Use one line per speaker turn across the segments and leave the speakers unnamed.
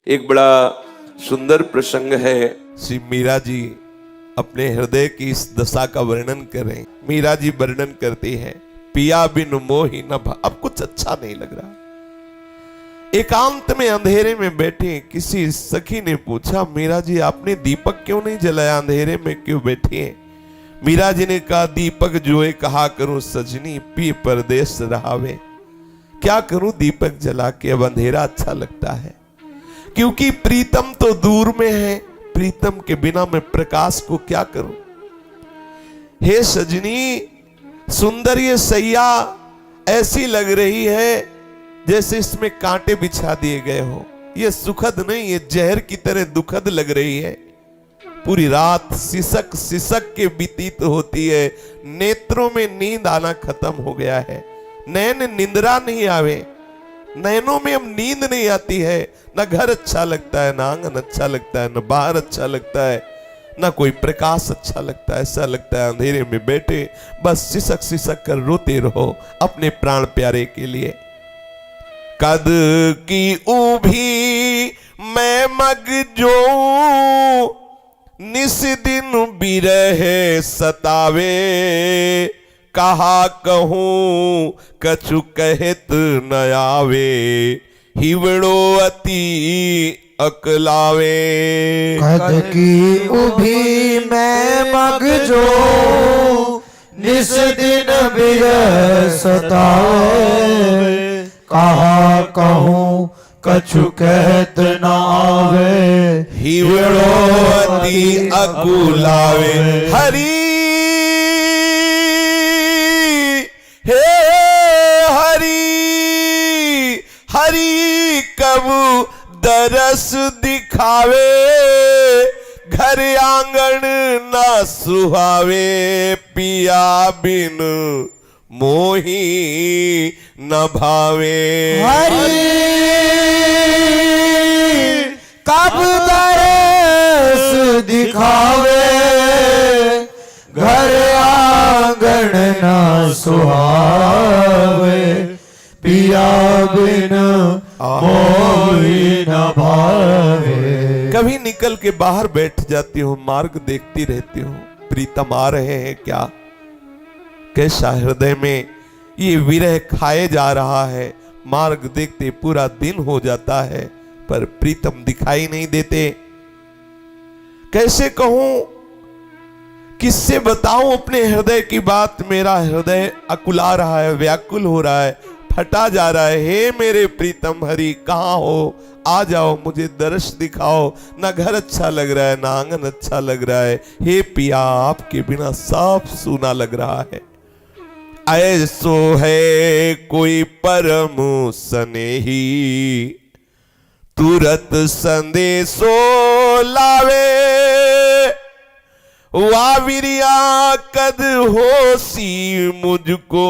एक बड़ा सुंदर प्रसंग है। श्री मीरा जी अपने हृदय की इस दशा का वर्णन कर रहे हैं। मीरा जी वर्णन करती हैं, पिया बिन मोहि न भा। अब कुछ अच्छा नहीं लग रहा। एकांत में अंधेरे में बैठे किसी सखी ने पूछा, मीरा जी आपने दीपक क्यों नहीं जलाया, अंधेरे में क्यों बैठी हैं? मीरा जी ने कहा, दीपक जोए कहा करूं सजनी, पी परदेस रहावे। क्या करूं दीपक जला के, अब अंधेरा अच्छा लगता है, क्योंकि प्रीतम तो दूर में है। प्रीतम के बिना मैं प्रकाश को क्या करूं? हे सजनी, सुंदर ये सैया ऐसी लग रही है जैसे इसमें कांटे बिछा दिए गए हो। ये सुखद नहीं, ये जहर की तरह दुखद लग रही है। पूरी रात सिसक सिसक के व्यतीत होती है। नेत्रों में नींद आना खत्म हो गया है। नैन निंद्रा नहीं आवे, नैनों में अब नींद नहीं आती है। ना घर अच्छा लगता है, ना आंगन अच्छा लगता है, ना बाहर अच्छा लगता है, ना कोई प्रकाश अच्छा लगता है। ऐसा लगता है अंधेरे में बैठे बस सिसक सिसक कर रोते रहो अपने प्राण प्यारे के लिए। कद की ऊभी मैं मग जो, निस दिन बिरह सतावे। कहा कहूं कछु कहत न आवे, हिवड़ो अति अकलावे।
कद की उभी मैं मग जो, निस दिन बिरह सतावे। कहा कहूं कछु कहत न आवे,
हिवड़ो अति अकुलावे। हरि हे हरि हरि कबू दरस दिखावे, घर आंगन ना सुहावे। पिया बिन मोही न भावे।
हरि कब दरस दिखावे, घर आंगन न सुहावे। पिया बिन मोहि न भावे।
कभी निकल के बाहर बैठ जाती हूँ, मार्ग देखती रहती हूँ, प्रीतम आ रहे हैं क्या? कैसा हृदय में ये विरह खाए जा रहा है। मार्ग देखते पूरा दिन हो जाता है पर प्रीतम दिखाई नहीं देते। कैसे कहूं, किससे बताऊं अपने हृदय की बात? मेरा हृदय अकुला रहा है, व्याकुल हो रहा है, फटा जा रहा है। हे मेरे प्रीतम हरि, कहाँ हो? आ जाओ, मुझे दर्श दिखाओ। ना घर अच्छा लग रहा है, ना आंगन अच्छा लग रहा है। हे पिया, आपके बिना साफ सूना लग रहा है। ऐसो है कोई परम स्नेही, तुरत संदेशो लावे। वाविरिया कद होसी मुझको,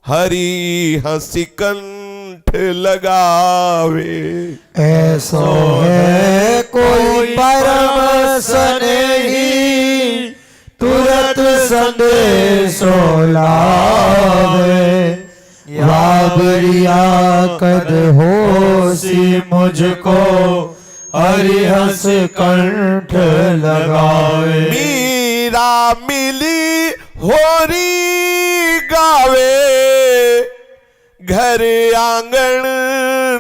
हरि हंसी कंठ लगावे।
ऐसो है कोई परम स्नेही, तुरत संदेशो लावे। वावरिया कद होसी मुझको, हरि हंस कंठ लगावे।
मीरा मिली होरी गावे, घर आंगन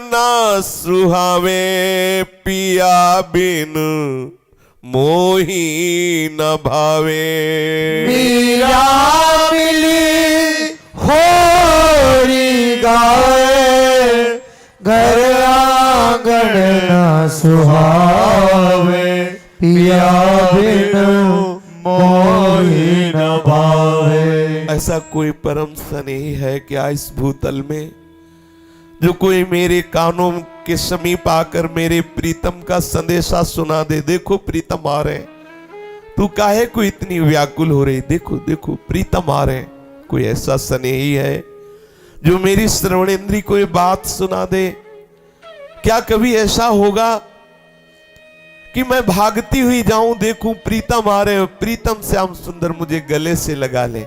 ना सुहावे। पिया बिन मोही न भावे।
मीरा मिली होरी गावे, घर आंगन न सुहावे। पिया बिन मोहि न भावे।
ऐसा कोई परम स्नेही है क्या इस भूतल में, जो कोई मेरे कानों के समीप आकर मेरे प्रीतम का संदेशा सुना दे? देखो प्रीतम आ रहे हैं। तू काहे को इतनी व्याकुल हो रही? देखो देखो प्रीतम आ रहे हैं। कोई ऐसा स्नेही है जो मेरी श्रवणेंद्री को ये बात सुना दे? क्या कभी ऐसा होगा कि मैं भागती हुई जाऊं, देखूं प्रीतम आ रहे हो, प्रीतम श्याम सुंदर मुझे गले से लगा ले?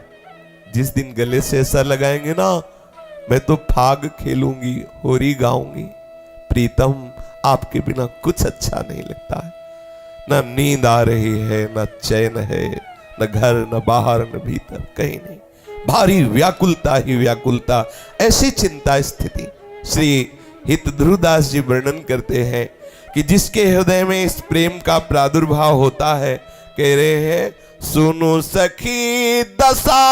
जिस दिन गले से ऐसा लगाएंगे ना, मैं तो फाग खेलूंगी, होरी गाऊंगी। प्रीतम आपके बिना कुछ अच्छा नहीं लगता है। न नींद आ रही है, न चैन है, न घर, न बाहर, न भीतर, कहीं नहीं। भारी व्याकुलता ही व्याकुलता, ऐसी चिंता स्थिति। श्री हित ध्रुवदास जी वर्णन करते हैं कि जिसके हृदय में इस प्रेम का प्रादुर्भाव होता है, कह रहे हैं, सुनो सखी दशा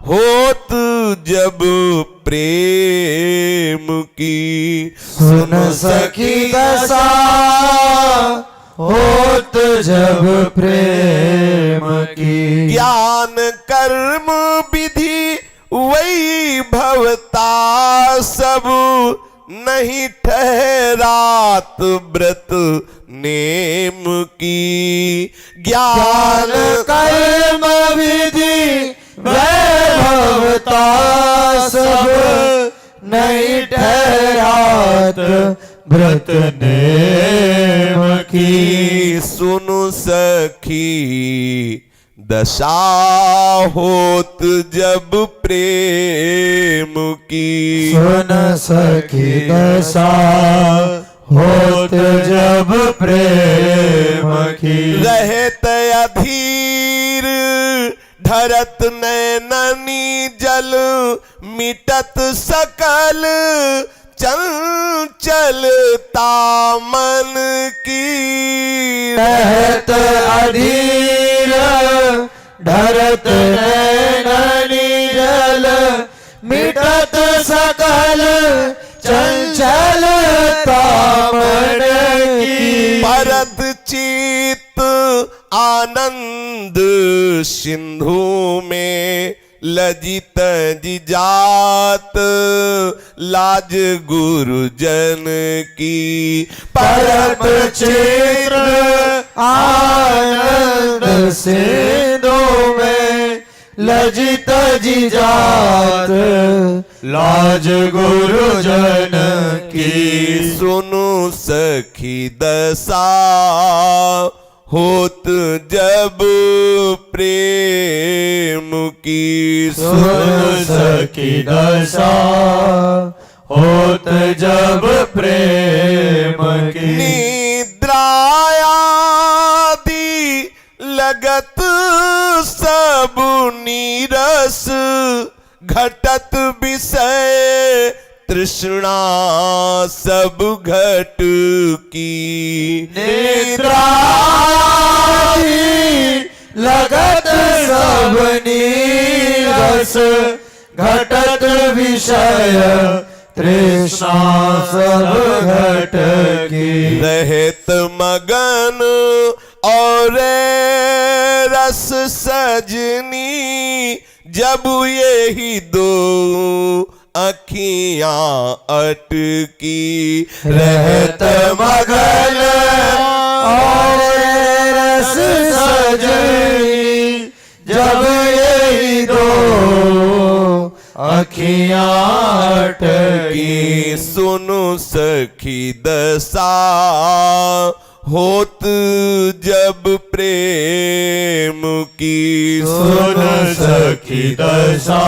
होत जब प्रेम की,
सुन सखी दशा होत जब प्रेम की,
ज्ञान कर्म विधि वैभवता सब नहीं ठहरात व्रत नेम की।
ज्ञान कर्म विधि वैभवता सब नहीं ठहरात व्रत नेम की।
सुनु सखी दशा होत जब प्रेम की,
सुन सखी दशा होत जब प्रेम की,
रहत अधीर धरत नैननी जल, मिटत सकल चंचलता मन की।
रहत अधीर धरत नैननी जल, मिटत सकल चंचलता मन की।
परत चित आनंद सिंधु में, लजित जिजात लाज गुरुजन की।
परत चित्र आनंद सिंधु में, लजित जिजात लाज गुरुजन की।
सुनु सखी दशा होत जब प्रेम की।
सुन सखी दशा होत जब प्रेम की।
निद्रायादि लगत सब नीरस, घटत विषय तृष्णा सब घट की।
निद्रा लगत सब नीरस, घटत विषय तृष्णा सब घट की।
रहत मगन और रस सजनी, जब यही दो अखियां अटकी।
रहत मगन और रस सजनी, जब यही दो अखियां अटकी।
सुनो सखी दशा होत जब प्रेम की।
सुन सखी दशा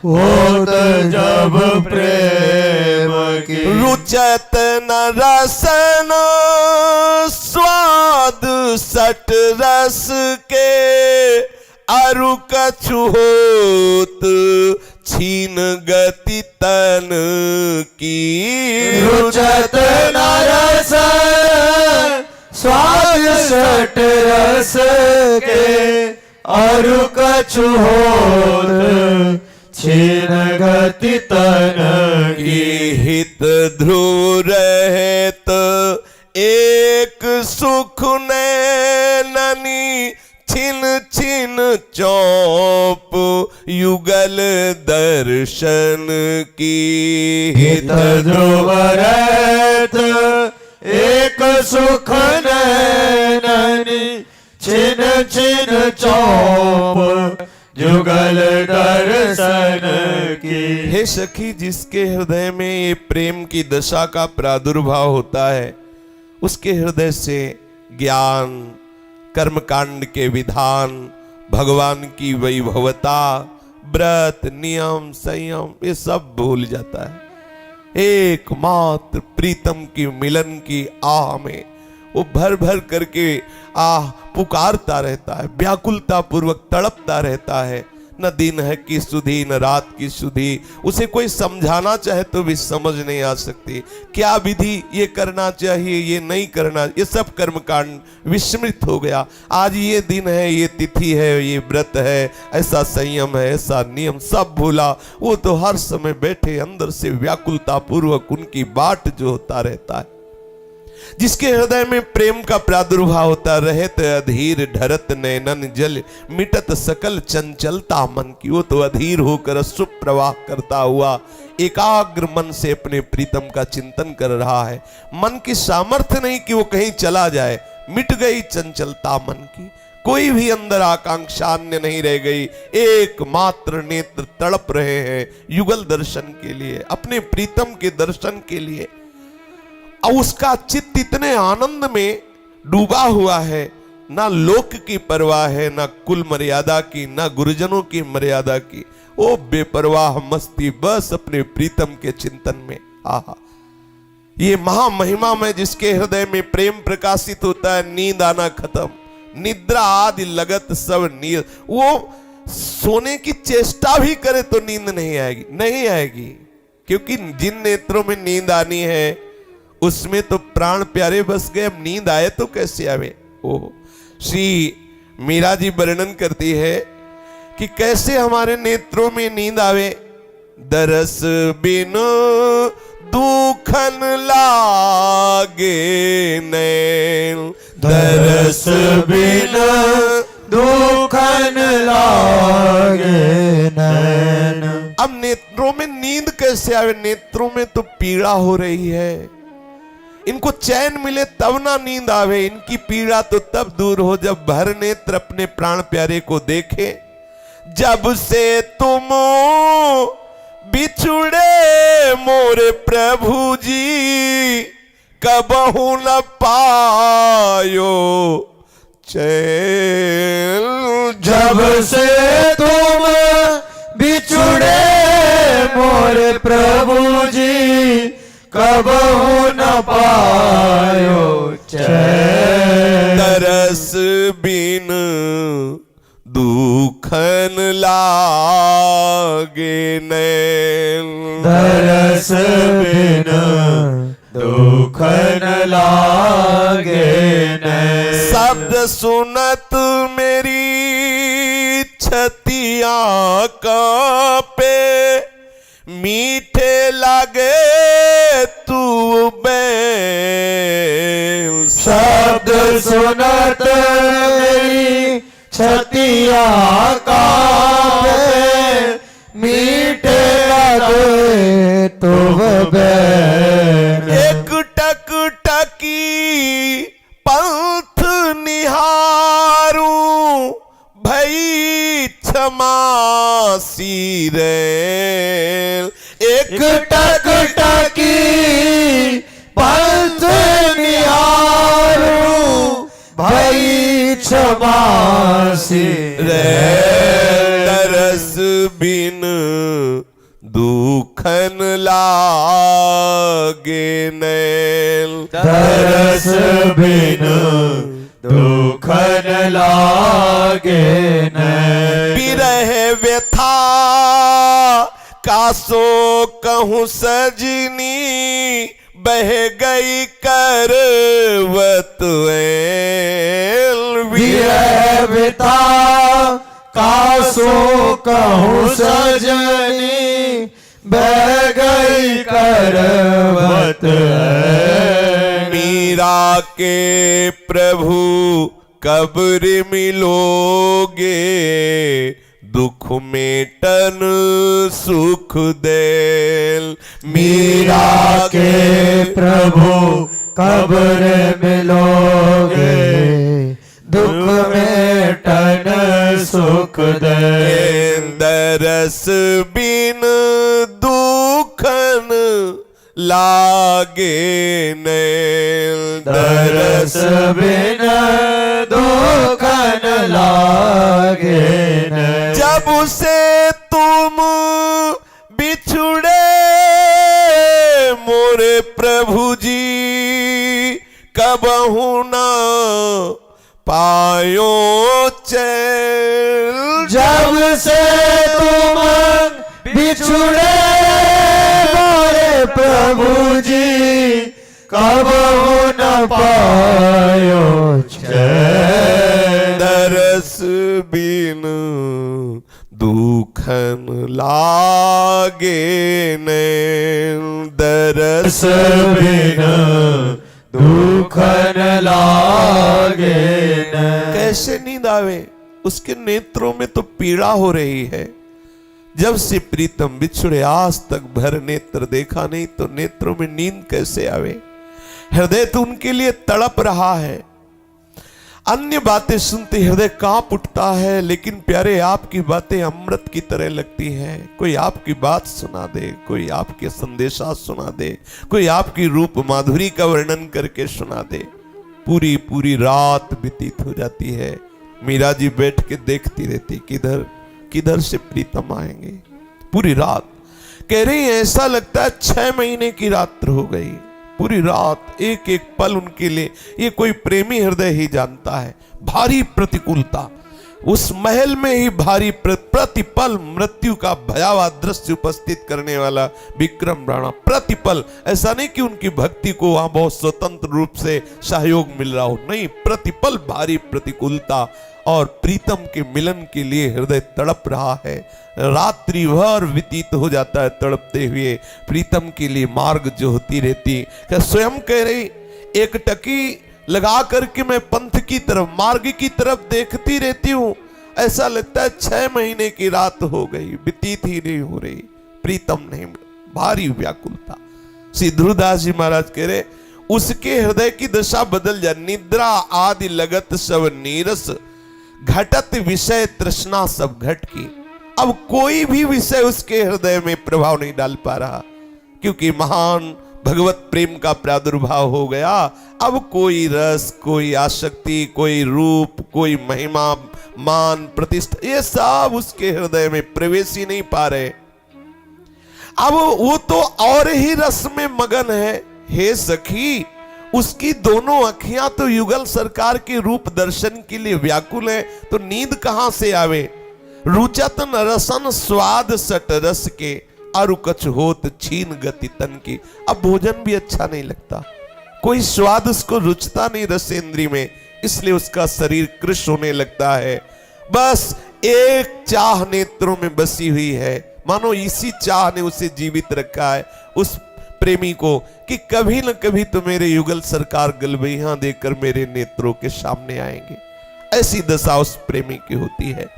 होत जब प्रेम की।
रुचत न रसन स्वाद सट रस के, अरु कछु होत छीन गति तन की।
रुचत न रसन स्वाद सट रस के, अरु कछु होत छीन गति तन की।
हित ध्रुव रहत एक सुख नैननी, छिन छिन चौप युगल दर्शन की।
हित ध्रुव रहत एक सुख नैननी, छिन छिन चौप जुगल दर्शन की।
हे सखी, जिसके हृदय में ये प्रेम की दशा का प्रादुर्भाव होता है, उसके हृदय से ज्ञान, कर्मकांड के विधान, भगवान की वैभवता, व्रत, नियम, संयम, ये सब भूल जाता है। एकमात्र प्रीतम की मिलन की आह में वो भर भर करके आह पुकारता रहता है, व्याकुलता पूर्वक तड़पता रहता है। न दिन है की सुधी न रात की सुधी, उसे कोई समझाना चाहे तो भी समझ नहीं आ सकती। क्या विधि, ये करना चाहिए, ये नहीं करना, ये सब कर्मकांड विस्मृत हो गया। आज ये दिन है, ये तिथि है, ये व्रत है, ऐसा संयम है, ऐसा नियम, सब भूला। वो तो हर समय बैठे अंदर से व्याकुलता पूर्वक उनकी बाट जो होता रहता है। जिसके हृदय में प्रेम का प्रादुर्भाव होता, रहत अधीर ढरत नैनन जल, मिटत सकल चंचलता मन की। वो तो अधीर होकर सुप्रवाह करता हुआ एकाग्र मन से अपने प्रीतम का चिंतन कर रहा है। मन की सामर्थ्य नहीं कि वो कहीं चला जाए, मिट गई चंचलता मन की, कोई भी अंदर आकांक्षा अन्य नहीं रह गई। एकमात्र नेत्र तड़प रहे हैं युगल दर्शन के लिए, अपने प्रीतम के दर्शन के लिए। और उसका चित्त इतने आनंद में डूबा हुआ है, ना लोक की परवाह है, ना कुल मर्यादा की, ना गुरुजनों की मर्यादा की। वो बेपरवाह मस्ती बस अपने प्रीतम के चिंतन में। आहा, ये महामहिमा में जिसके हृदय में प्रेम प्रकाशित होता है, नींद आना खत्म, निद्रा आदि लगत सब नींद। वो सोने की चेष्टा भी करे तो नींद नहीं आएगी, नहीं आएगी, क्योंकि जिन नेत्रों में नींद आनी है उसमें तो प्राण प्यारे बस गए, अब नींद आए तो कैसे आवे। ओ श्री मीरा जी वर्णन करती है कि कैसे हमारे नेत्रों में नींद आवे। दरस बिन दुखन लागे नैन,
दरस बिन दुखन लागे नैन।
अब नेत्रों में नींद कैसे आवे, नेत्रों में तो पीड़ा हो रही है। इनको चैन मिले तब ना नींद आवे, इनकी पीड़ा तो तब दूर हो जब भर नेत्र अपने प्राण प्यारे को देखे। जब से तुम बिछुड़े मोरे प्रभु जी, कबहू न पायो चैन।
जब से तुम बिछुड़े मोरे प्रभु जी, कबहू न पायो चैन।
तरस बिन दुखन लागे नैन,
तरस बिन दुखन लागे नैन।
शब्द सुनत मेरी छतियां कांपे, मीठे लागे तू बैल।
शब्द सुनत मेरी छतियां कांपे, मीठे लागे तू बैल।
एक टक टकी पंथ निहारूं, भई क्षमा सीरेल।
एक टक टकी पंथ निहारूं, भई क्षमा सीरेल।
तरस बिन दुखन लागे नैन,
तरस बिन दुखन लागे नैन।
बिरह व्यथा कासो कहूँ सजनी, बह गई करवत ऐल।
विरह व्यथा कासो कहूँ सजनी, बह गई करवत ऐल।
मीरा के प्रभु कब्र मिलोगे, दुख मेटन सुख देल।
मीरा के प्रभु कब्र मिलोगे, दुख मेटन सुख देल।
दरस बिन दुखन लागे नैन,
दरस बिन दुखन लागे नैन।
जब से तुम बिछुड़े प्रभु जी कबहू न पायो चैन।
जब से तुम बिछुड़े मोरे प्रभु जी कब न पायो चैन।
दरस बिन दुखन लागे नैन। दरस
बिन दुखन लागे न।
कैसे नींद आवे? उसके नेत्रों में तो पीड़ा हो रही है। जब से प्रीतम बिछुड़े आज तक भर नेत्र देखा नहीं, तो नेत्रों में नींद कैसे आवे? हृदय तो उनके लिए तड़प रहा है। अन्य बातें सुनते हृदय कांप उठता है, लेकिन प्यारे आपकी बातें अमृत की तरह लगती हैं। कोई आपकी बात सुना दे, कोई आपके संदेशा सुना दे, कोई आपकी रूप माधुरी का वर्णन करके सुना दे, पूरी पूरी रात व्यतीत हो जाती है। मीरा जी बैठ के देखती रहती, किधर किधर से प्रीतम आएंगे। पूरी रात कह रही है, ऐसा लगता है 6 महीने की रात्र हो गई। पूरी रात एक एक पल उनके लिए ये कोई प्रेमी हृदय ही जानता है। भारी प्रतिकूलता, उस महल में ही भारी प्रतिपल मृत्यु का भयावह दृश्य उपस्थित करने वाला विक्रम राणा। प्रतिपल, ऐसा नहीं कि उनकी भक्ति को वहां बहुत स्वतंत्र रूप से सहयोग मिल रहा हो, नहीं, प्रतिपल भारी प्रतिकूलता और प्रीतम के मिलन के लिए हृदय तड़प रहा है। रात्रि भर व्यतीत हो जाता है तड़पते हुए प्रीतम के लिए मार्ग जो होती रहती। स्वयं कह रही, एक टकी लगा करके मैं पंथ की तरफ, मार्ग की तरफ देखती रहती हूं, ऐसा लगता है 6 महीने की रात हो गई, व्यतीत ही नहीं हो रही, प्रीतम नहीं। भारी व्याकुलता। श्री ध्रुवदास जी महाराज कह रहे, उसके हृदय की दशा बदल जा। निद्रा आदि लगत सब नीरस, घटत विषय तृष्णा सब घट की। अब कोई भी विषय उसके हृदय में प्रभाव नहीं डाल पा रहा, क्योंकि महान भगवत प्रेम का प्रादुर्भाव हो गया। अब कोई रस, कोई आसक्ति, कोई रूप, कोई महिमा, मान, प्रतिष्ठा, ये सब उसके हृदय में प्रवेश ही नहीं पा रहे। अब वो तो और ही रस में मगन है। हे सखी, उसकी दोनों अखियां तो युगल सरकार के रूप दर्शन के लिए व्याकुल है, तो नींद कहां से आवे? रुचत न रसन स्वाद सट रस के, अरु कछ होत छीन गति तन की। अब भोजन भी अच्छा नहीं लगता, कोई स्वाद उसको रुचता नहीं रसेंद्री में, इसलिए उसका शरीर कृश होने लगता है। बस एक चाह नेत्रों में बसी हुई है, मानो इसी चाह ने उसे जीवित रखा है, उस प्रेमी को, कि कभी न कभी तो मेरे युगल सरकार गलबैया देकर मेरे नेत्रों के सामने आएंगे। ऐसी दशा उस प्रेमी की होती है।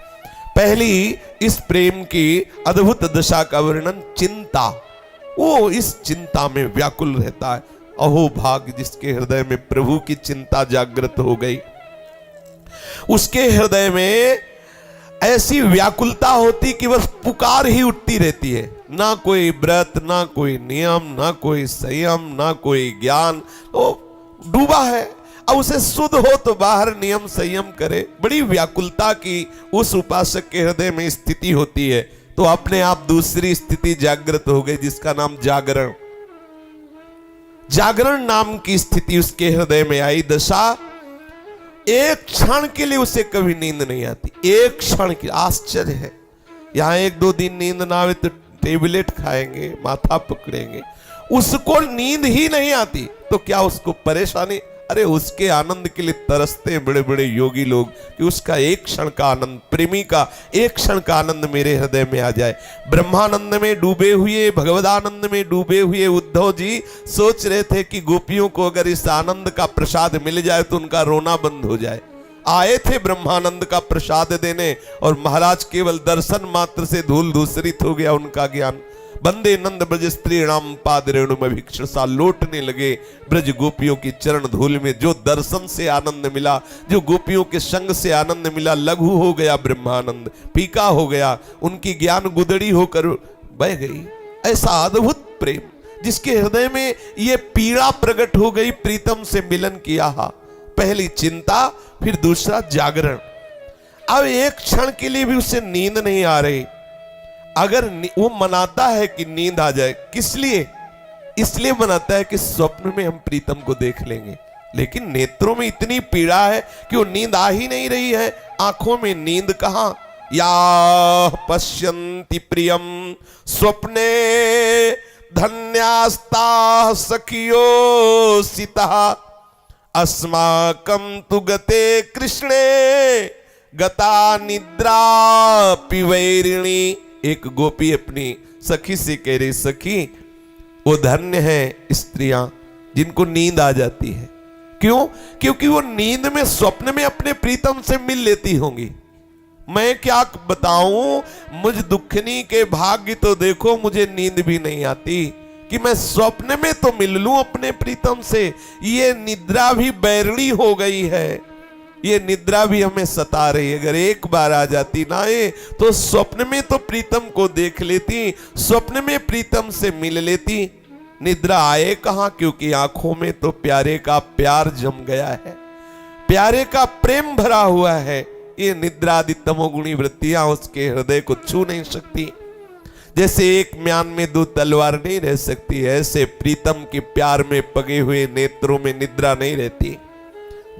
पहली इस प्रेम की अद्भुत दशा का वर्णन चिंता। वो इस चिंता में व्याकुल रहता है। अहो भाग जिसके हृदय में प्रभु की चिंता जागृत हो गई, उसके हृदय में ऐसी व्याकुलता होती कि बस पुकार ही उठती रहती है। ना कोई व्रत, ना कोई नियम, ना कोई संयम, ना कोई ज्ञान, वो डूबा है। अब उसे शुद्ध हो तो बाहर नियम संयम करे। बड़ी व्याकुलता की उस उपासक के हृदय में स्थिति होती है, तो अपने आप दूसरी स्थिति जागृत हो गई, जिसका नाम जागरण। जागरण नाम की स्थिति उसके हृदय में आई। दशा, एक क्षण के लिए उसे कभी नींद नहीं आती, एक क्षण की। आश्चर्य है, यहां 1-2 दिन नींद ना आवे तो टेबलेट खाएंगे, माथा पकड़ेंगे, उसको नींद ही नहीं आती, तो क्या उसको परेशानी? अरे उसके आनंद के लिए तरसते बड़े बड़े योगी लोग कि उसका एक क्षण का आनंद, प्रेमी का एक क्षण का आनंद मेरे हृदय में आ जाए। ब्रह्मानंद में डूबे हुए, भगवदानंद में डूबे हुए उद्धव जी सोच रहे थे कि गोपियों को अगर इस आनंद का प्रसाद मिल जाए तो उनका रोना बंद हो जाए। आए थे ब्रह्मानंद का प्रसाद देने, और महाराज केवल दर्शन मात्र से धूल धूसरित हो गया उनका ज्ञान। बंदे नंद ब्रज स्त्रीणाम पाद रेणुम भिक्षसा, लौटने लगे ब्रज गोपियों की चरण धूल में। जो दर्शन से आनंद मिला, जो गोपियों के संग से आनंद मिला, लघु हो गया ब्रह्मानंद, फीका हो गया, उनकी ज्ञान गुदड़ी होकर बह गई। ऐसा अद्भुत प्रेम जिसके हृदय में ये पीड़ा प्रकट हो गई प्रीतम से मिलन किया। पहली चिंता, फिर दूसरा जागरण। अब एक क्षण के लिए भी उसे नींद नहीं आ रही। अगर वो मनाता है कि नींद आ जाए, किस लिए? इसलिए बनाता है कि स्वप्न में हम प्रीतम को देख लेंगे, लेकिन नेत्रों में इतनी पीड़ा है कि वो नींद आ ही नहीं रही है। आंखों में नींद कहां। या पश्यन्ति प्रियम स्वप्ने धन्यास्ता सखियो सिता अस्माकं तु गते कृष्णे गता निद्रा पिवैरिणी। एक गोपी अपनी सखी से कह रही, सखी वो धन्य है स्त्रियां जिनको नींद आ जाती है। क्यों? क्योंकि वो नींद में स्वप्न में अपने प्रीतम से मिल लेती होंगी। मैं क्या बताऊं, मुझ दुखनी के भाग्य तो देखो, मुझे नींद भी नहीं आती कि मैं स्वप्न में तो मिल लूं अपने प्रीतम से। ये निद्रा भी बैरणी हो गई है, ये निद्रा भी हमें सता रही है। अगर एक बार आ जाती ना ये, तो स्वप्न में तो प्रीतम को देख लेती, स्वप्न में प्रीतम से मिल लेती। निद्रा आए कहां, क्योंकि आंखों में तो प्यारे का प्यार जम गया है, प्यारे का प्रेम भरा हुआ है। ये निद्रा आदि तमोगुणी वृत्तियां उसके हृदय को छू नहीं सकती। जैसे एक म्यान में दो तलवार नहीं रह सकती, ऐसे प्रीतम के प्यार में पगे हुए नेत्रों में निद्रा नहीं रहती।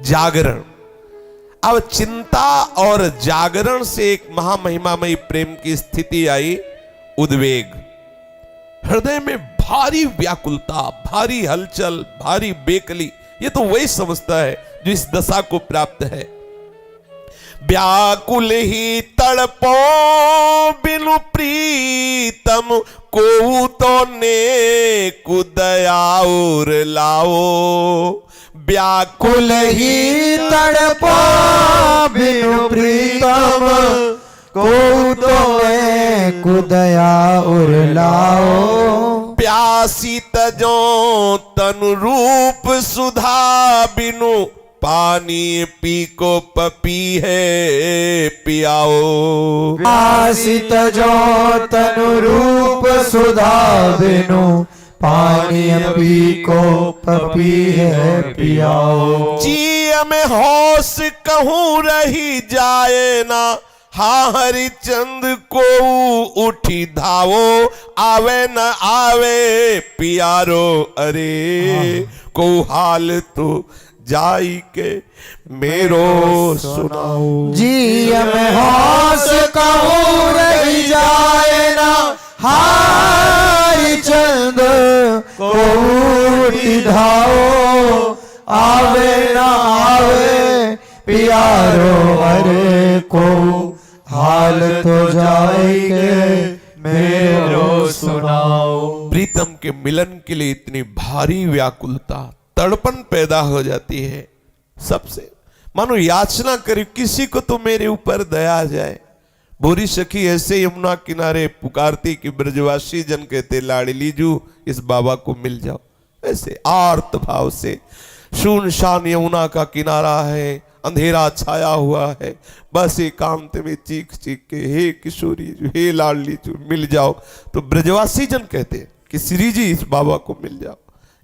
जागरण, अब चिंता और जागरण से एक महामहिमामयी प्रेम की स्थिति आई। उद्वेग, हृदय में भारी व्याकुलता, भारी हलचल, भारी बेकली। ये तो वही समझता है जो इस दशा को प्राप्त है। व्याकुल ही तड़पो बिनु प्रीतम को तो ने कुदयाउर लाओ।
व्याकुल ही तड़पो बिनु प्रीतम को तो कुदयाउर लाओ।
प्यासी तजो तनु रूप सुधा बिनु पानी पी को पपी है पियाओ।
प्यासित जो तनु रूप सुधा बिनु पानी पी को पपी है पियाओ।
जिय में होश कहूँ रही जाए ना, हाँ हरिचंद को उठी धावो। आवे न आवे पियारो, अरे को हाल तो जाई के मेरो सुनाओ।
जिय में होश कहूँ रही जाए ना, हारी चंद को उठी धाओ। आवे ना आवे पियारो, अरे को हाल तो जाएंगे मेरो सुनाओ।
प्रीतम के मिलन के लिए इतनी भारी व्याकुलता, तड़पन पैदा हो जाती है सबसे। मानो याचना करी, किसी को तो मेरे ऊपर दया आ जाए। भूरी सखी ऐसे यमुना किनारे पुकारती कि ब्रजवासी जन कहते, लाडलीजू इस बाबा को मिल जाओ। ऐसे आर्त भाव से, सुनसान यमुना का किनारा है, अंधेरा छाया हुआ है, बस एकांत में चीख चीख के, हे किशोरी हे लाडली जू मिल जाओ। तो ब्रजवासी जन कहते कि श्री जी इस बाबा को मिल जाओ।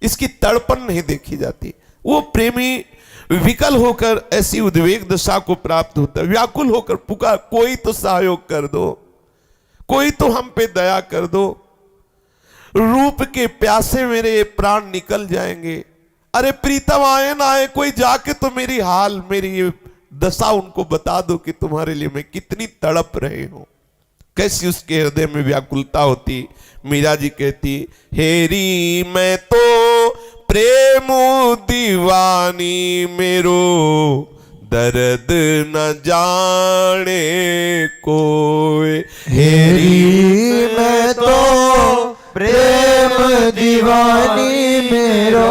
इसकी तड़पन नहीं देखी जाती। वो प्रेमी विकल होकर ऐसी उद्वेग दशा को प्राप्त होता है, व्याकुल होकर पुकार, कोई तो सहयोग कर दो, कोई तो हम पे दया कर दो। रूप के प्यासे मेरे प्राण निकल जाएंगे। अरे प्रीतम आए ना आए, कोई जाके तो मेरी हाल, मेरी ये दशा उनको बता दो कि तुम्हारे लिए मैं कितनी तड़प रहे हूं। कैसी उसके हृदय में व्याकुलता होती। मीरा जी कहती, हेरी मैं तो प्रेम दीवानी मेरो, दर्द न जाने कोई।
हेरी मैं तो प्रेम दीवानी मेरो,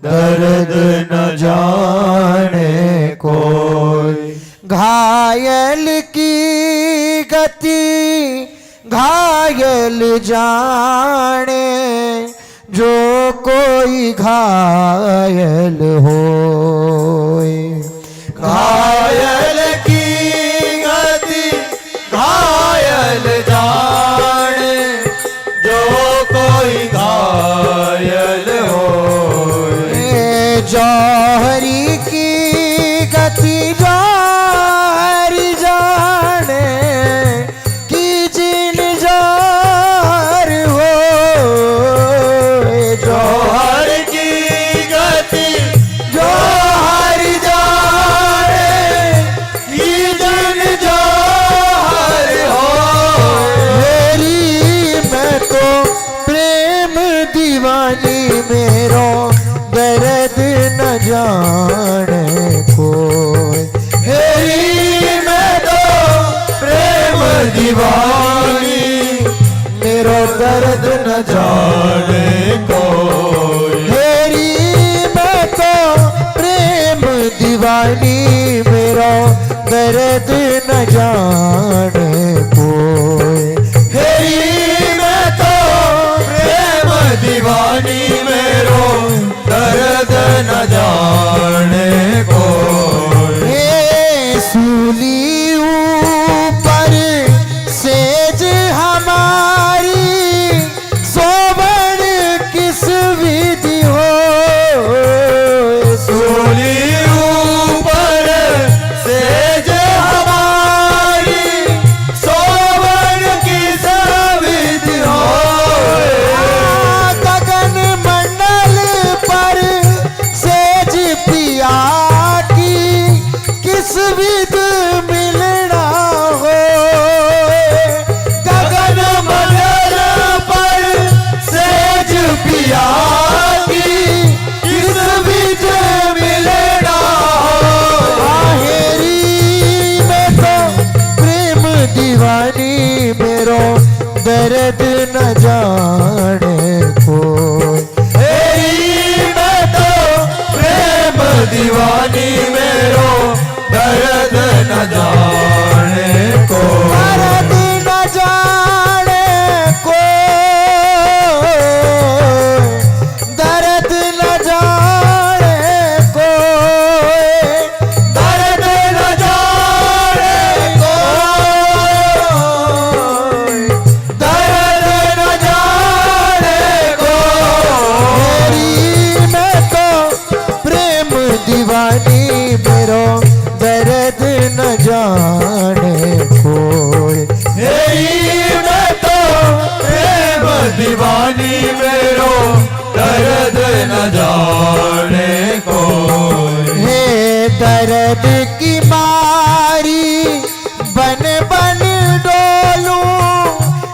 दर्द न जाने कोई। घायल की गति घायल जाने, जो कोई घायल होए। घायल की गति घायल जाने, जो कोई घायल होए। जौहरी की गति जौहरी जाने, कि जिन जौहर होए। जाने कोई। हेरी मैं तो प्रेम दीवानी मेरो दर्द न जाने कोई। हेरी मैं तो प्रेम दीवानी मेरो दर्द न जाने कोई। हेरी मैं तो प्रेम दीवानी मेरो दर्द न जाने कोई। हे सूली ऊपर सेज हमारी सोवन किस विधि हो। सूली ऊपर सेज हमारी सोवन किस विधि हो। गगन मंडल पर सेज पिया की किस विध मिलना हो। गगन मंडल पर सेज पिया की किस विध मिलना हो। हेरी मैं तो प्रेम दीवानी मेरो दर्द न जाने कोई। हेरी मैं तो प्रेम दीवानी मेरो दर्द न जाने कोई। दर्द न जाने कोई। दर्द न जाने कोई। दर्द न जाने कोई। दर्द न जाने कोई। हेरी मैं तो प्रेम दीवानी मेरो दर्द न जाने कोई। हेरी मैं तो प्रेम दीवानी मेरो दर्द न जाने कोई। हे दर्द की मारी बन बन डोलूं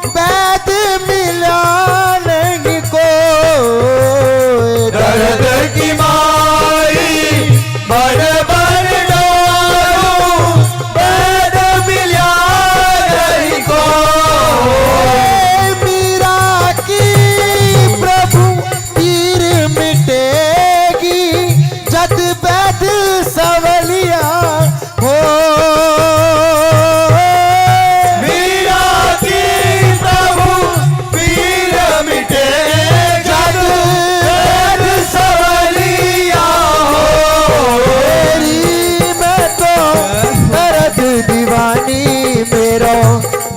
बैद मिला नहीं कोई। दर्द की मारी बन बन डोलूं बैद मिला नहीं कोई। मीरा की प्रभु पीर मिटेगी जद बैद सवलिया हो। मीरा की प्रभु पीर मिटेगी जद बैद सवलिया हो। हेरी मैं तो दर्द दीवानी मेरो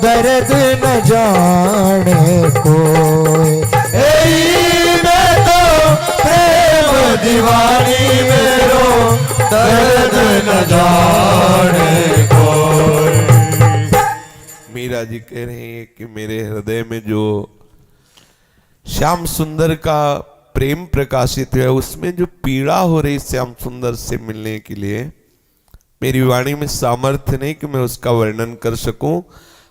दर्द न जाने कोई। हेरी मैं तो प्रेम दीवानी मेरो दर्द न जाने कोई।
मीरा जी कह रहे हैं कि मेरे हृदय में जो श्याम सुंदर का प्रेम प्रकाशित है उसमें जो पीड़ा हो रही श्याम सुंदर से मिलने के लिए मेरी वाणी में सामर्थ्य नहीं कि मैं उसका वर्णन कर सकूं।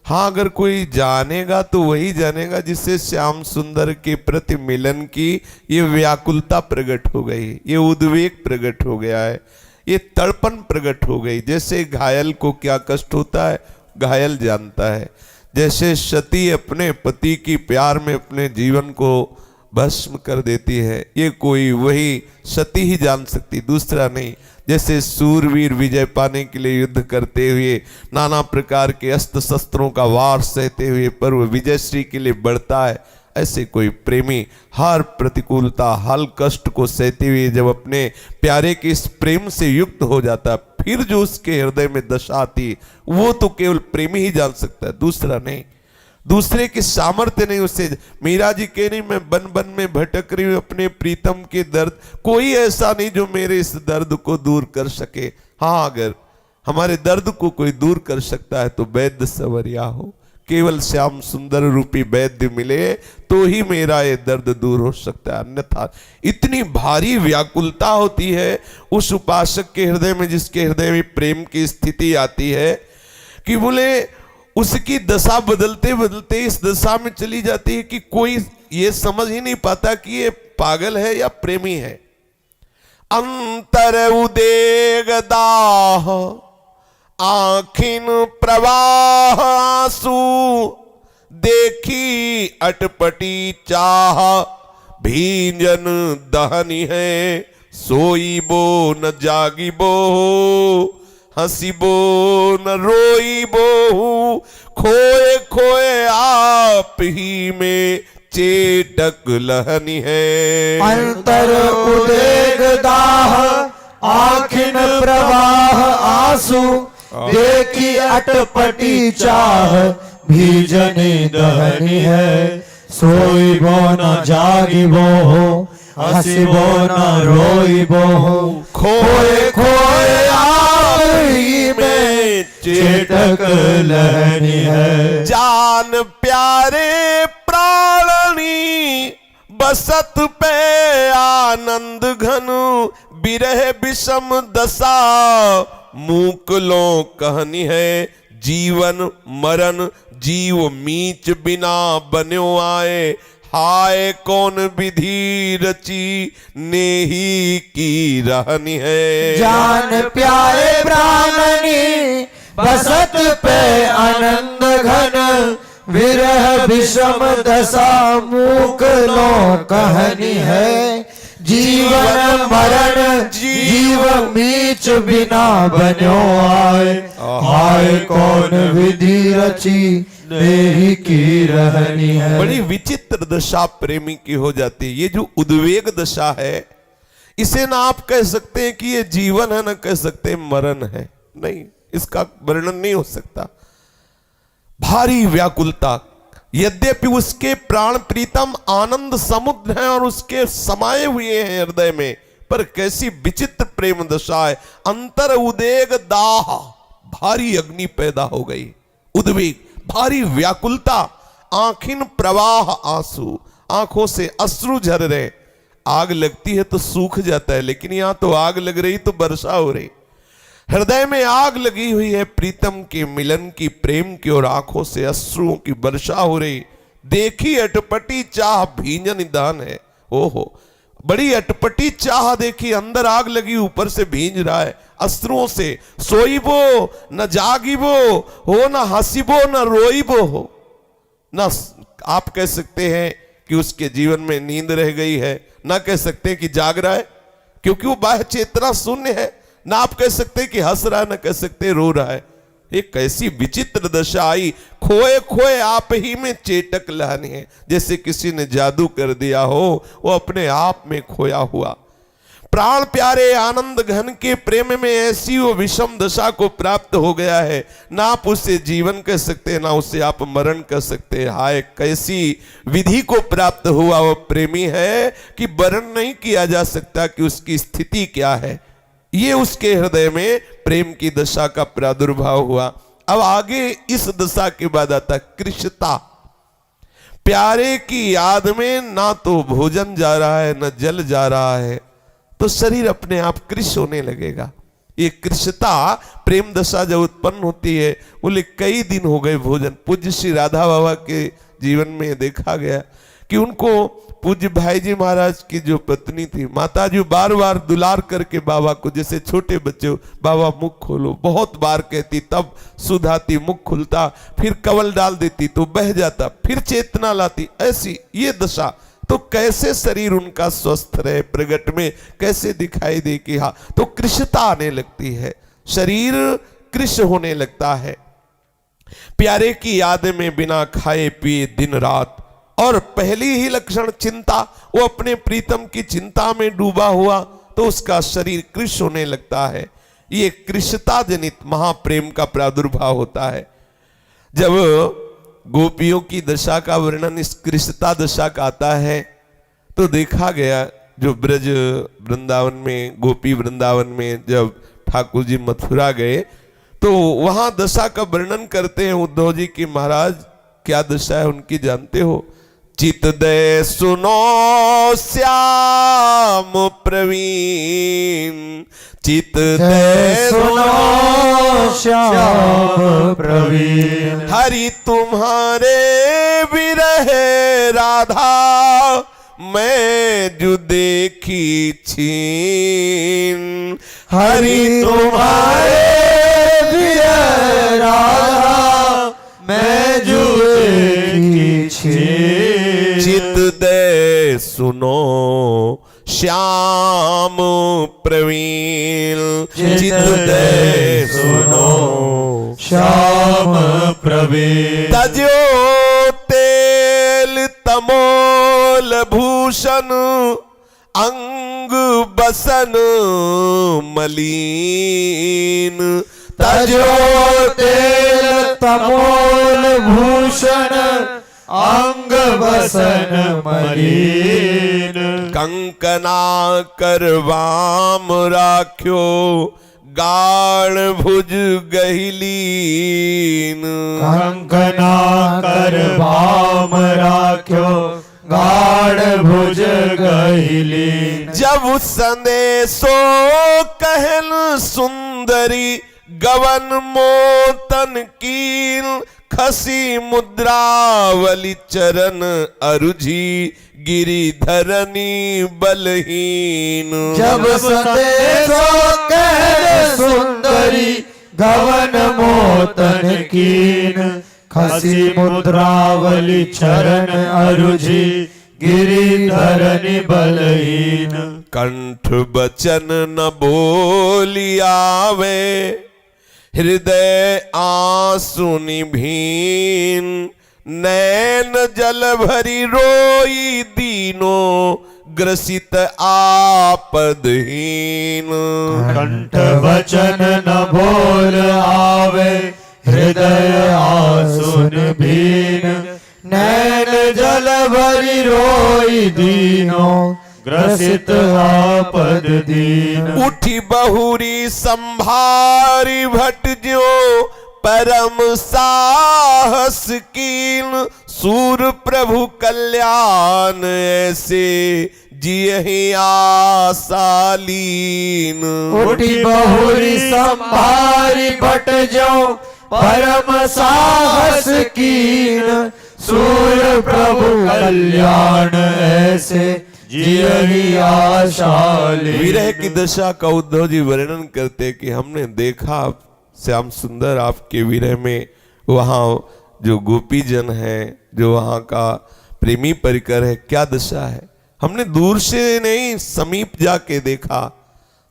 हाँ, अगर कोई जानेगा तो वही जानेगा जिससे श्याम सुंदर के प्रति मिलन की ये व्याकुलता प्रकट हो गई, ये उद्वेग प्रकट हो गया है, ये तड़पन प्रकट हो गई। जैसे घायल को क्या कष्ट होता है घायल जानता है। जैसे सती अपने पति की प्यार में अपने जीवन को भस्म कर देती है, ये कोई वही सती ही जान सकती, दूसरा नहीं। जैसे सूरवीर विजय पाने के लिए युद्ध करते हुए नाना प्रकार के अस्त्र शस्त्रों का वार सहते हुए पर वह विजयश्री के लिए बढ़ता है, ऐसे कोई प्रेमी हर प्रतिकूलता हर कष्ट को सहते हुए जब अपने प्यारे के इस प्रेम से युक्त हो जाता, फिर जो उसके हृदय में दशा आती वो तो केवल प्रेमी ही जान सकता है, दूसरा नहीं। दूसरे की सामर्थ्य नहीं उसे। मीरा जी कह रही मैं बन बन में भटक रही हूं अपने प्रीतम के दर्द, कोई ऐसा नहीं जो मेरे इस दर्द को दूर कर सके। हाँ, अगर हमारे दर्द को कोई दूर कर सकता है तो वैद्य सवरिया हो, केवल श्याम सुंदर रूपी वैद्य मिले तो ही मेरा ये दर्द दूर हो सकता है। अन्यथा इतनी भारी व्याकुलता होती है उस उपासक के हृदय में, जिसके हृदय में प्रेम की स्थिति आती है कि बोले उसकी दशा बदलते बदलते इस दशा में चली जाती है कि कोई ये समझ ही नहीं पाता कि ये पागल है या प्रेमी है। अंतर उदेग दाह आखिन प्रवाह आंसू देखी अटपटी चाह भींजन दहनी है सोईबो न जागिबो हंसीबो न रोईबो खोए खोए आप ही में चेटक लहनी है।
अंतर उदेग दाह आखिन प्रवाह आंसू देखी अटपटी चाह भीजनी दहनी है सोईबो न जागिबो हंसीबो न रोईबो खोए खोए आप ही में चेटक लहनी है।
जान प्यारे प्राणी बसत पे आनंद घन बिरह विषम दशा मूकलो कहनी है जीवन मरण जीव मीच बिना बन्यो आए हाय कौन विधि रची नेही की रहनी है।
जान प्यारे प्राणी बसत पे आनंद घन विरह विषम दशा मूक लो कहनी है जीवन मरण जीव मीच बिना बन्यो आए हाय कौन विधि रची नेही की रहनी है।
बड़ी विचित्र दशा प्रेमी की हो जाती है। ये जो उद्वेग दशा है इसे ना आप कह सकते हैं कि ये जीवन है, ना कह सकते हैं मरण है, नहीं, इसका वर्णन नहीं हो सकता। भारी व्याकुलता, यद्यपि उसके प्राण प्रीतम आनंद समुद्र है और उसके समाये हुए हैं हृदय में, पर कैसी विचित्र प्रेम दशा है। अंतर उदेग दाह, भारी अग्नि पैदा हो गई, उद्वेग, भारी व्याकुलता, आंखिन प्रवाह आंसू, आंखों से अश्रु झर रहे। आग लगती है तो सूख जाता है, लेकिन यहां तो आग लग रही तो वर्षा हो रही। हृदय में आग लगी हुई है प्रीतम के मिलन की, प्रेम की, और आंखों से अश्रुओं की वर्षा हो रही। देखी अटपटी चाह भींजन निदान है। ओहो, बड़ी अटपटी चाह देखी, अंदर आग लगी, ऊपर से भींज रहा है अश्रुओं से। सोईबो न जागिबो हो, न हंसीबो न रोईबो हो। न आप कह सकते हैं कि उसके जीवन में नींद रह गई है, ना कह सकते कि जाग रहा है, क्योंकि वो बाह्य चेतना शून्य है। ना आप कह सकते कि हंस रहा है, ना कह सकते रो रहा है। एक कैसी विचित्र दशा आई। खोए खोए आप ही में चेटक लहनी है, जैसे किसी ने जादू कर दिया हो, वो अपने आप में खोया हुआ। प्राण प्यारे आनंद घन के प्रेम में ऐसी वो विषम दशा को प्राप्त हो गया है, ना आप उसे जीवन कह सकते, ना उसे आप मरण कह सकते। हाय कैसी विधि को प्राप्त हुआ वो प्रेमी है कि वर्णन नहीं किया जा सकता कि उसकी स्थिति क्या है। ये उसके हृदय में प्रेम की दशा का प्रादुर्भाव हुआ। अब आगे इस दशा के बाद आता कृशता। प्यारे की याद में ना तो भोजन जा रहा है, ना जल जा रहा है, तो शरीर अपने आप कृश होने लगेगा। ये कृशता प्रेम दशा जब उत्पन्न होती है, बोले कई दिन हो गए भोजन। पूज्य श्री राधा बाबा के जीवन में देखा गया कि उनको पूज्य भाई जी महाराज की जो पत्नी थी, माता जी बार बार दुलार करके बाबा को, जैसे छोटे बच्चे, बाबा मुख खोलो, बहुत बार कहती, तब सुधाती, मुख खुलता, फिर कवल डाल देती तो बह जाता, फिर चेतना लाती। ऐसी ये दशा, तो कैसे शरीर उनका स्वस्थ रहे, प्रगट में कैसे दिखाई दे कि हाँ, तो कृशता आने लगती है, शरीर कृश होने लगता है। प्यारे की याद में बिना खाए पिए दिन रात, और पहली ही लक्षण चिंता, वो अपने प्रीतम की चिंता में डूबा हुआ, तो उसका शरीर कृश होने लगता है। ये कृशता जनित महाप्रेम का प्रादुर्भाव होता है। जब गोपियों की दशा का वर्णन इस कृशता दशा का आता है, तो देखा गया जो ब्रज वृंदावन में, गोपी वृंदावन में जब ठाकुर जी मथुरा गए, तो वहां दशा का वर्णन करते हैं उद्धव जी की, महाराज क्या दशा है उनकी जानते हो? चित दे सुनो श्याम प्रवीण, चित दे
सुनो श्याम प्रवीण,
हरि तुम्हारे विरह राधा मैं जो देखी छीन,
हरि तुम्हारे प्रिय राधा मैं जो देखी छी।
चित दे सुनो श्याम प्रवीण, चित दे सुनो
श्याम प्रवीण।
तजो तेल तमोल भूषण, अंग बसन मलीन।
तजो तेल तमोल भूषण, अंग बसन मलीन।
कंकना करवाम राख्यो, गाढ़ भुज गहिलीन।
कंकना कर भाम राख्यो, गाढ़ भुज गहिलीन।
जब संदेशो कहन सुंदरी, गवन मोतन कीन। खसी मुद्रावली चरण अरुझी, गिरिधरनी बलहीन।
जब संदेशो कह सुंदरी, गवन मोतन कीन। खसी मुद्रावली चरण अरुझी, गिरिधरनि बलहीन।
कंठ बचन न बोली आवे, हृदय आंसू निभीन। नैन जल भरी रोई दीनो, ग्रसित आपदहीन।
कंठ वचन न बोल आवे, हृदय आंसू निभीन। नैन जल भरी रोई दीनो, ग्रसित आपद दीन।
उठी बहुरी संभारी भट ज्यो, परम साहस कीन। सूर प्रभु कल्याण ऐसे, जियहि आसालीन।
उठी बहुरी संभारी भट जो, परम साहस कीन। सूर प्रभु कल्याण ऐसे, जियहि आशालीन।
विरह की दशा का उद्धव जी वर्णन करते कि हमने देखा श्याम सुंदर आपके विरह में, वहाँ जो गोपी जन है, जो वहाँ का प्रेमी परिकर है, क्या दशा है। हमने दूर से नहीं समीप जाके देखा,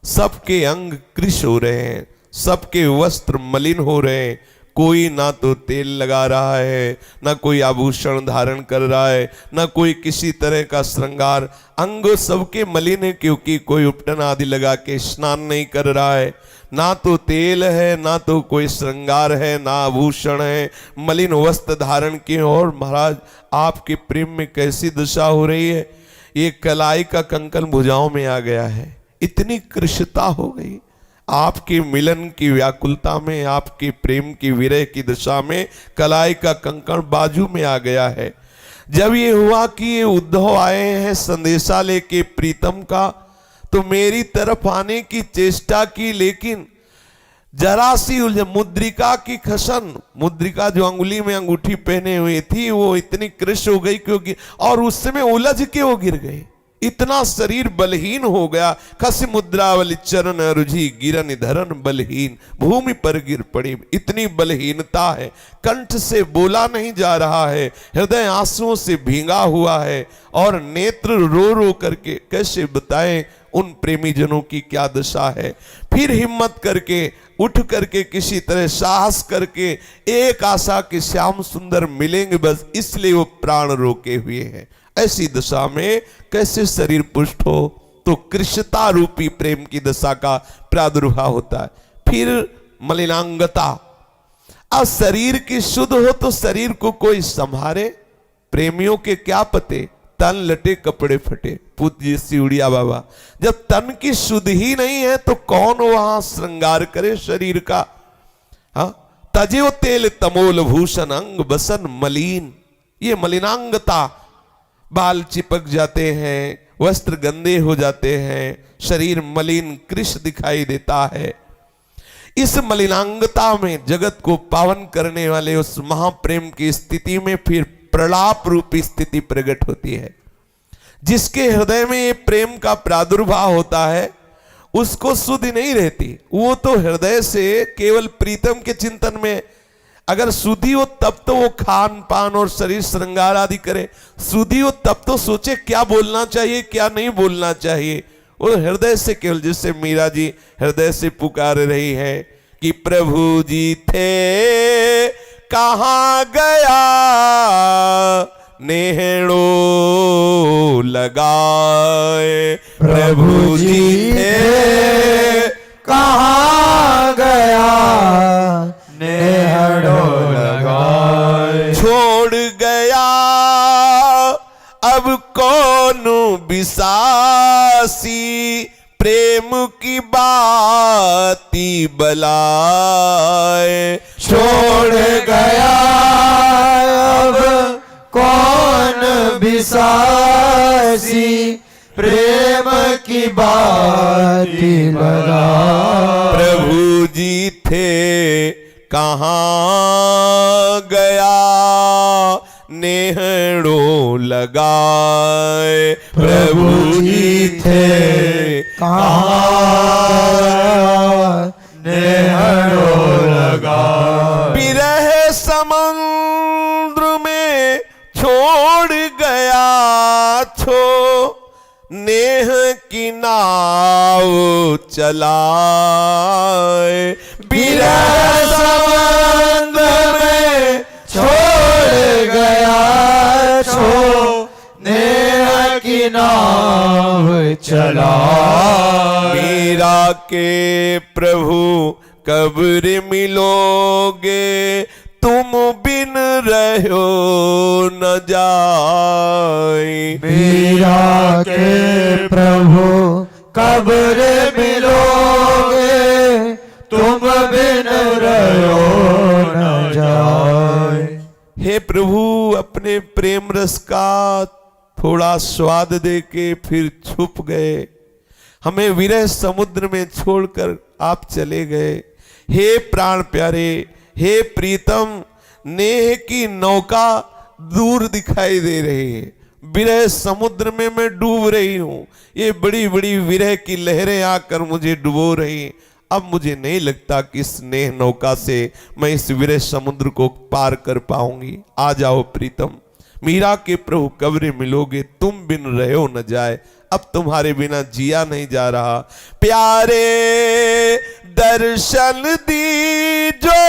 सबके अंग कृश हो रहे हैं, सबके वस्त्र मलिन हो रहे हैं। कोई ना तो तेल लगा रहा है, ना कोई आभूषण धारण कर रहा है, ना कोई किसी तरह का श्रृंगार। अंग सबके मलिन है, क्योंकि कोई उपटन आदि लगा के स्नान नहीं कर रहा है। ना तो तेल है, ना तो कोई श्रृंगार है, ना आभूषण है, मलिन वस्त्र धारण किए। और महाराज आपके प्रेम में कैसी दशा हो रही है। ये कलाई का कंकन भुजाओं में आ गया है, इतनी कृशता हो गई आपके मिलन की व्याकुलता में, आपके प्रेम की विरह की दशा में कलाई का कंकण बाजू में आ गया है। जब ये हुआ कि ये उद्धव आए हैं संदेशा लेके प्रीतम का, तो मेरी तरफ आने की चेष्टा की, लेकिन जरा सी मुद्रिका की खसन, मुद्रिका जो अंगुली में अंगूठी पहने हुई थी, वो इतनी कृश हो गई क्योंकि, और उस समय उलझ के वो गिर गए। इतना शरीर बलहीन हो गया। खस मुद्रावली चरण रुझी, गिरन धरन बलहीन। भूमि पर गिर पड़ी, इतनी बलहीनता है। कंठ से बोला नहीं जा रहा है, हृदय आंसुओं से भींगा हुआ है, और नेत्र रो रो करके कैसे बताएं उन प्रेमी जनों की क्या दशा है। फिर हिम्मत करके उठ करके किसी तरह साहस करके एक आशा के श्याम सुंदर मिलेंगे, बस इसलिए वो प्राण रोके हुए हैं। ऐसी दशा में कैसे शरीर पुष्ट हो, तो कृष्णता रूपी प्रेम की दशा का प्रादुर्भाव होता है। फिर मलिनांगता, अब शरीर की शुद्ध हो तो शरीर को कोई संभारे। प्रेमियों के क्या पते, तन लटे कपड़े फटे। पूज्य सिउड़िया बाबा, जब तन की शुद्ध ही नहीं है तो कौन वहां श्रृंगार करे शरीर का। हाँ, तजेव तेल तमोल भूषण, अंग बसन मलिन। ये मलिनांगता, बाल चिपक जाते हैं, वस्त्र गंदे हो जाते हैं, शरीर मलिन कृश दिखाई देता है। इस मलिनांगता में जगत को पावन करने वाले उस महाप्रेम की स्थिति में फिर प्रलाप रूपी स्थिति प्रकट होती है। जिसके हृदय में ये प्रेम का प्रादुर्भाव होता है उसको सुधि नहीं रहती। वो तो हृदय से केवल प्रीतम के चिंतन में, अगर सुधि हो तब तो वो खान पान और शरीर श्रृंगार आदि करे। सुधि हो तब तो सोचे क्या बोलना चाहिए क्या नहीं बोलना चाहिए। वो हृदय से केवल, जिससे मीरा जी हृदय से पुकार रही है कि प्रभु जी थे कहाँ गया नेहड़ो लगाए। प्रभु जी थे
कहाँ गया नेहड़ो लगाए।
छोड़ गया अब कौन बिसासी प्रेम की बाती बलाए।
छोड़ गया अब कौन बिसासी प्रेम की बाती बला।
प्रभु जी थे कहाँ गया नेहड़ो लगाए। प्रभु जी थे
कहाँ नेहड़ो लगाए।
विरह समुद्र में छोड़ गया छो नेह की नाव चलाए।
विरह समुद्र में छोड़ गया छो नेह की नाव चला।
मीरा के प्रभु कब्र मिलोगे तुम बिन रहो न जाए।
मीरा के प्रभु कब्र मिलोगे तुम बिन रहो न जाए।
हे प्रभु अपने प्रेम रस का थोड़ा स्वाद देके फिर छुप गए, हमें विरह समुद्र में छोड़कर आप चले गए। हे प्राण प्यारे, हे प्रीतम, नेह की नौका दूर दिखाई दे रही है, विरह समुद्र में मैं डूब रही हूं। ये बड़ी बड़ी विरह की लहरें आकर मुझे डुबो रही। अब मुझे नहीं लगता कि इस नेह नौका से मैं इस विरह समुद्र को पार कर पाऊंगी। आ जाओ प्रीतम, मीरा के प्रभु कब्र मिलोगे तुम बिन रहो न जाए। अब तुम्हारे बिना जिया नहीं जा रहा। प्यारे दर्शन दीजो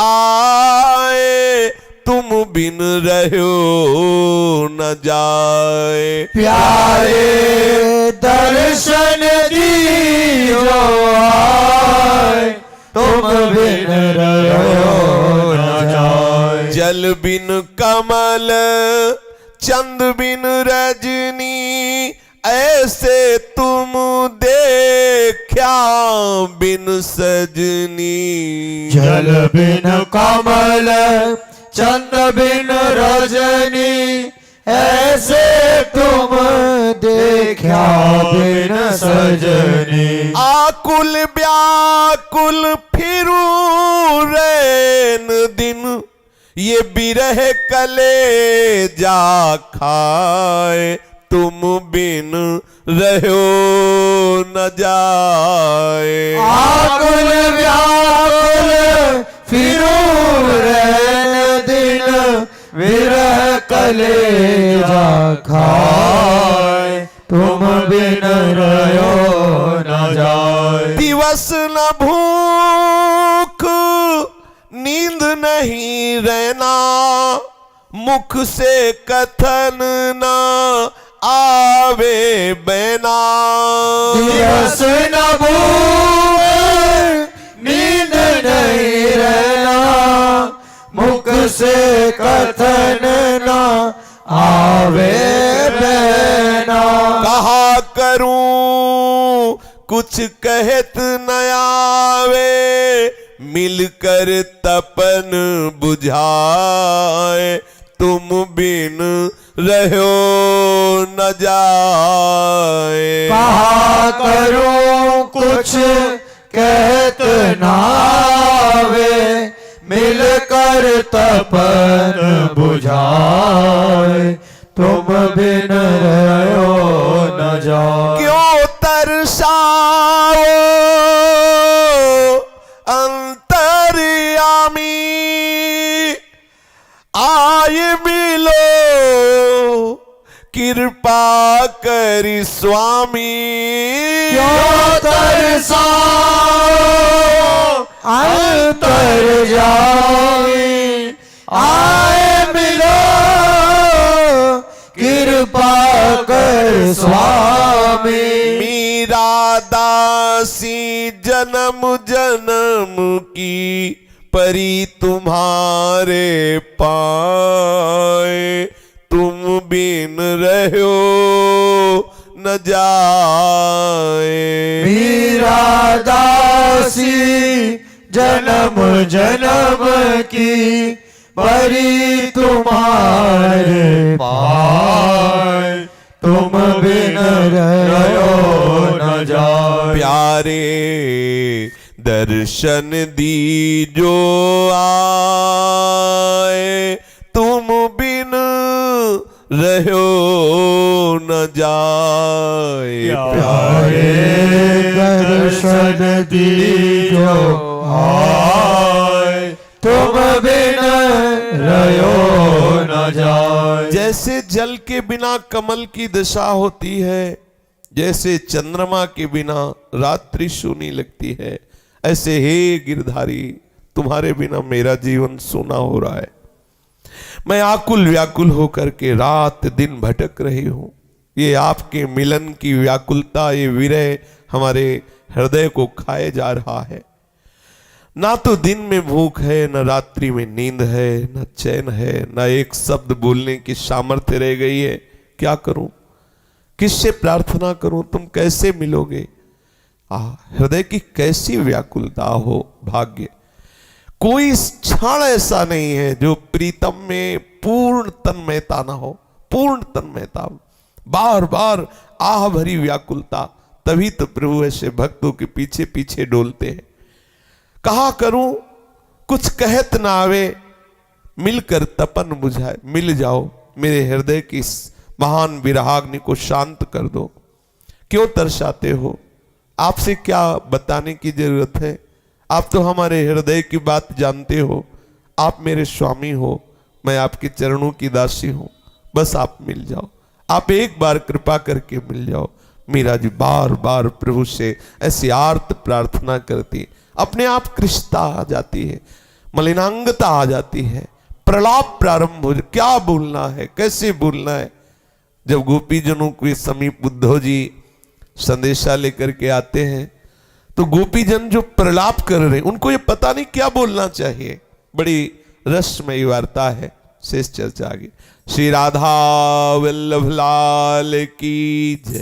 आए तुम बिन रहो न जाए।
प्यारे दर्शन दीजो आए तुम बिन रहो न जाए।
जल बिन कमल चंद बिन रजनी ऐसे तुम देखा बिन सजनी।
जल बिन कमल चंद बिन रजनी ऐसे तुम देखा बिन सजनी।
आकुल व्याकुल फिरू रैन दिन ये बिरह कले जा खाए तुम बिन रहो न जाए।
आकुल व्याकुल फिरू रैन दिन विरह कलेजा खाए तुम बिन रहो न जाए।
दिवस न भूख नींद नहीं रहना मुख से कथन न आवे बैना।
दिवस न भूख नींद नहीं रहना मुख से कथन न आवे बैना।
कहा करूं कुछ कहत न आवे मिलकर तपन बुझाए तुम बिन रहो न जाए।
कहा करूं कुछ कहत नावे मिलकर तपन बुझाए तुम बिन रहो न जाए।
क्यों तरसाओ अंतर्यामी, आए मिलो कृपा करी स्वामी।
क्यों तरसाओ अंतर्यामी, आए मिलो कृपा कर स्वामी।
मीरा दासी जन्म जन्म की परी तुम्हारे पाए, तुम बिन रहो न जाए।
मीरा दासी जन्म जन्म की परी तुम्हारे पाए, तुम बिन रहो न जाए।
प्यारे दर्शन दीजो आए, तुम बिन रहो न जाए।
प्यारे दर्शन दीजो आए, तुम बिन रहो न जाए।
जैसे जल के बिना कमल की दशा होती है, जैसे चंद्रमा के बिना रात्रि सूनी लगती है, ऐसे हे गिरधारी तुम्हारे बिना मेरा जीवन सूना हो रहा है। मैं आकुल व्याकुल होकर के रात दिन भटक रही हूं। ये आपके मिलन की व्याकुलता, ये विरह हमारे हृदय को खाए जा रहा है। ना तो दिन में भूख है, न रात्रि में नींद है, न चैन है, न एक शब्द बोलने की सामर्थ्य रह गई है। क्या करूं, किससे प्रार्थना करूं, तुम कैसे मिलोगे। हृदय की कैसी व्याकुलता हो। भाग्य कोई क्षण ऐसा नहीं है जो प्रीतम में पूर्ण तन्मयता ना हो, पूर्ण तन्मयता, बार बार आह भरी व्याकुलता। तभी तो प्रभु ऐसे भक्तों के पीछे पीछे डोलते हैं। कहा करूं कुछ कहत ना आवे, मिलकर तपन बुझाए। मिल जाओ, मेरे हृदय की इस महान विरहाग्नि को शांत कर दो। क्यों तरसाते हो, आपसे क्या बताने की जरूरत है। आप तो हमारे हृदय की बात जानते हो। आप मेरे स्वामी हो, मैं आपके चरणों की दासी हूं। बस आप मिल जाओ, आप एक बार कृपा करके मिल जाओ। मीरा जी बार बार प्रभु से ऐसी आर्त प्रार्थना करती, अपने आप कृष्णता आ जाती है, मलिनांगता आ जाती है, प्रलाप प्रारंभ हो। क्या बोलना है, कैसे बोलना है। जब गोपीजनों के समीप उद्धव जी संदेशा लेकर के आते हैं तो गोपीजन जो प्रलाप कर रहे हैं, उनको ये पता नहीं क्या बोलना चाहिए। बड़ी रसमयी वार्ता है। शेष चर्चा आगे। श्री राधा वल्लभ लाल की जय।